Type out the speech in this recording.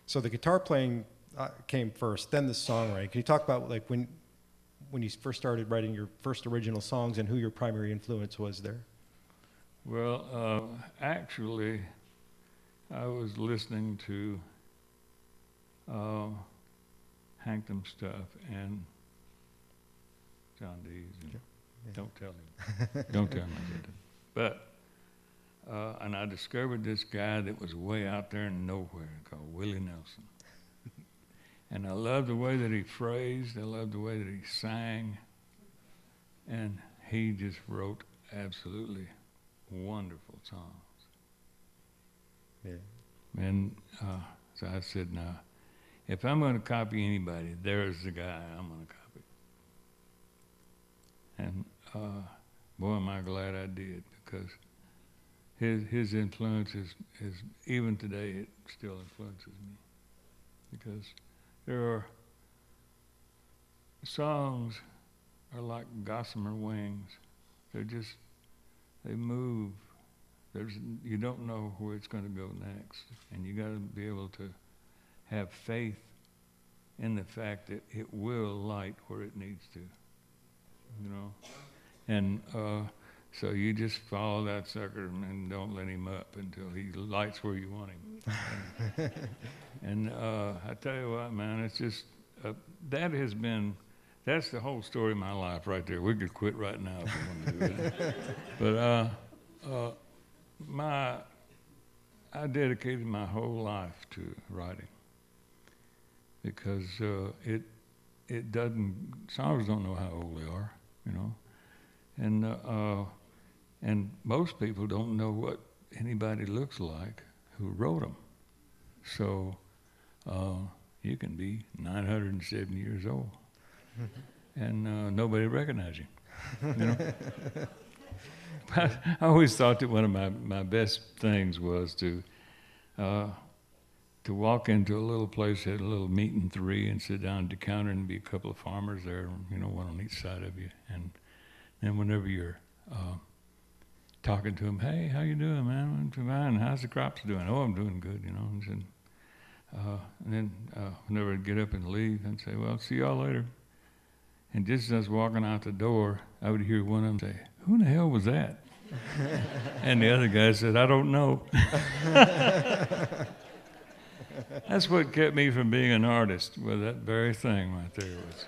So the guitar playing came first, then the songwriting. Can you talk about like when you first started writing your first original songs and who your primary influence was there? Well, actually, I was listening to Hankton stuff and John Dees. And Yeah. Don't tell him. Don't tell him I did that. But and I discovered this guy that was way out there in nowhere called Willie Nelson. And I loved the way that he phrased. I loved the way that he sang. And he just wrote absolutely wonderful songs. Yeah. And so I said, now, if I'm going to copy anybody, there's the guy I'm going to copy. And boy, am I glad I did, because his influence is even today, it still influences me. Because there are songs are like gossamer wings. They're just, they move. You don't know where it's going to go next. And you got to be able to have faith in the fact that it will light where it needs to, you know. And so you just follow that sucker and don't let him up until he lights where you want him. And I tell you what, man, it's just, that's the whole story of my life right there. We could quit right now if we want to do that. But I dedicated my whole life to writing, because it doesn't, songs don't know how old they are, you know. And most people don't know what anybody looks like who wrote them. So you can be 907 years old and nobody recognizes you, you know. But I always thought that one of my best things was to walk into a little place, had a little meet and three, and sit down at the counter and be a couple of farmers there, you know, one on each side of you. And then whenever you're talking to them, hey, how you doing, man? I'm fine. How's the crops doing? Oh, I'm doing good, you know. And, said, and then whenever I'd get up and leave, I'd say, well, see y'all later. And just as I was walking out the door, I would hear one of them say, who in the hell was that? And the other guy said, I don't know. That's what kept me from being an artist, was that very thing right there. Was